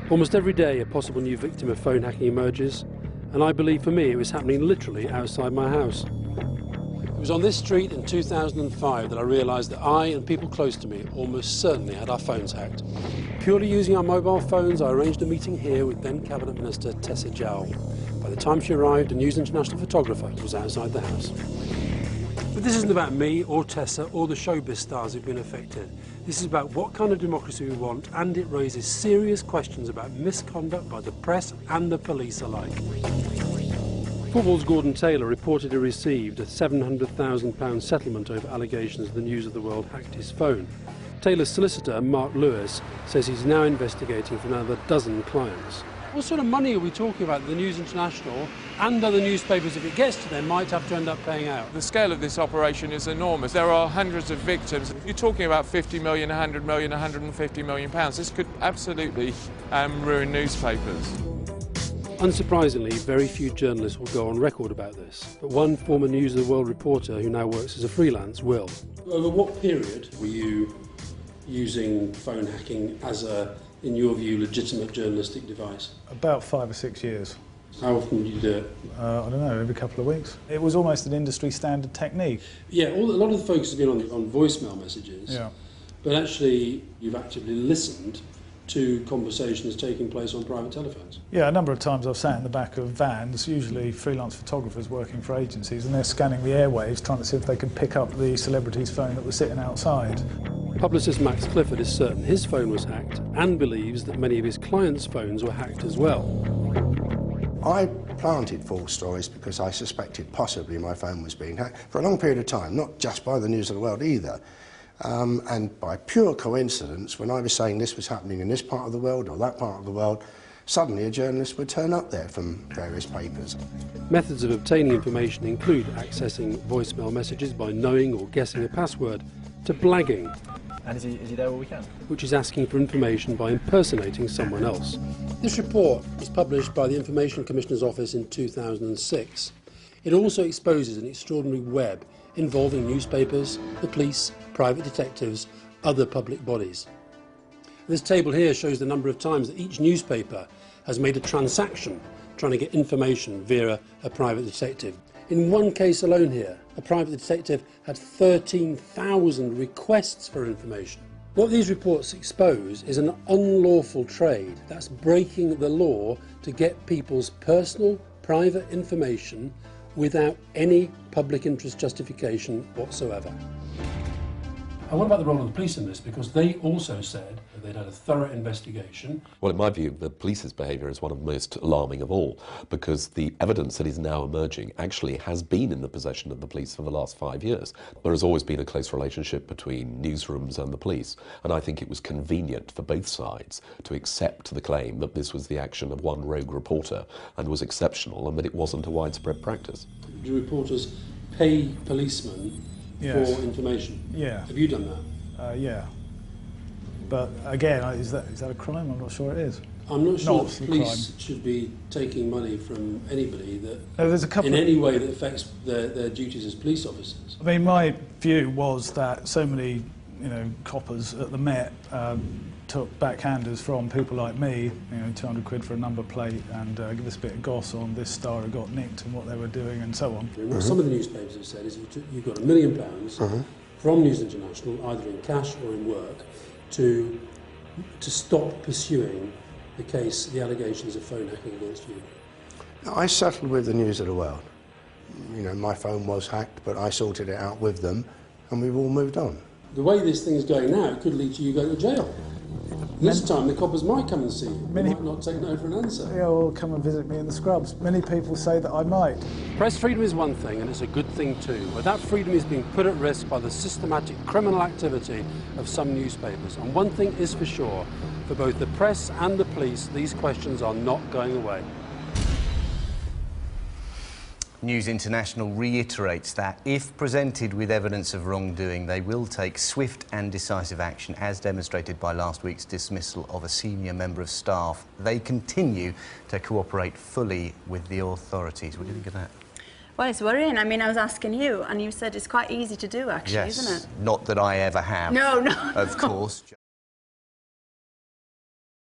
Almost every day a possible new victim of phone hacking emerges, and I believe for me it was happening literally outside my house. It was on this street in 2005 that I realised that I and people close to me almost certainly had our phones hacked. Purely using our mobile phones, I arranged a meeting here with then Cabinet Minister Tessa Jowell. By the time she arrived, a News International photographer was outside the house. But this isn't about me or Tessa or the showbiz stars who've been affected. This is about what kind of democracy we want, and it raises serious questions about misconduct by the press and the police alike. Football's Gordon Taylor reportedly received a £700,000 settlement over allegations the News of the World hacked his phone. Taylor's solicitor, Mark Lewis, says he's now investigating for another dozen clients. What sort of money are we talking about that the News International and other newspapers, if it gets to them, might have to end up paying out? The scale of this operation is enormous. There are hundreds of victims. You're talking about 50 million, 100 million, 150 million pounds. This could absolutely ruin newspapers. Unsurprisingly, very few journalists will go on record about this, but one former News of the World reporter who now works as a freelance will. Over what period were you using phone hacking as a, in your view, legitimate journalistic device? About 5 or 6 years. How often did you do it? I don't know, every couple of weeks. It was almost an industry standard technique. Yeah, a lot of the focus has been on voicemail messages, Yeah. but actually you've actively listened to conversations taking place on private telephones. Yeah, a number of times I've sat in the back of vans, usually freelance photographers working for agencies, and they're scanning the airwaves trying to see if they can pick up the celebrity's phone that was sitting outside. Publicist Max Clifford is certain his phone was hacked and believes that many of his clients' phones were hacked as well. I planted false stories because I suspected possibly my phone was being hacked for a long period of time, not just by the News of the World either. And by pure coincidence, when I was saying this was happening in this part of the world or that part of the world, suddenly a journalist would turn up there from various papers. Methods of obtaining information include accessing voicemail messages by knowing or guessing a password, to blagging. And is he there all weekend? Which is asking for information by impersonating someone else. This report was published by the Information Commissioner's Office in 2006. It also exposes an extraordinary web involving newspapers, the police, private detectives, other public bodies. This table here shows the number of times that each newspaper has made a transaction trying to get information via a private detective. In one case alone here, a private detective had 13,000 requests for information. What these reports expose is an unlawful trade that's breaking the law to get people's personal, private information without any public interest justification whatsoever. And what about the role of the police in this? Because they also said that they'd had a thorough investigation. Well, in my view, the police's behaviour is one of the most alarming of all, because the evidence that is now emerging actually has been in the possession of the police for the last 5 years. There has always been a close relationship between newsrooms and the police, and I think it was convenient for both sides to accept the claim that this was the action of one rogue reporter and was exceptional, and that it wasn't a widespread practice. Do reporters pay policemen Yes. for information? Yeah. Have you done that? Yeah. But again, is that a crime? I'm not sure it is. I'm not sure Not that a police crime. should be taking money from anybody that, No, there's a couple in of- any way that affects their duties as police officers. I mean, my view was that so many, coppers at the Met took backhanders from people like me, 200 quid for a number plate and give us a bit of goss on this star who got nicked and what they were doing and so on. What some of the newspapers have said is you got £1 million from News International, either in cash or in work, to stop pursuing the case, the allegations of phone hacking against you. I settled with the News of the World. My phone was hacked, but I sorted it out with them, and we've all moved on. The way this thing is going now, it could lead to you going to jail. This time the coppers might come and see you. They might not take no for an answer. Yeah, well, come and visit me in the scrubs. Many people say that I might. Press freedom is one thing, and it's a good thing too, but that freedom is being put at risk by the systematic criminal activity of some newspapers. And one thing is for sure, for both the press and the police, these questions are not going away. News International reiterates that if presented with evidence of wrongdoing, they will take swift and decisive action, as demonstrated by last week's dismissal of a senior member of staff. They continue to cooperate fully with the authorities. What do you think of that? Well, it's worrying. I mean, I was asking you, and you said it's quite easy to do, actually, Yes, isn't it? not that I ever have. No, no. Of course.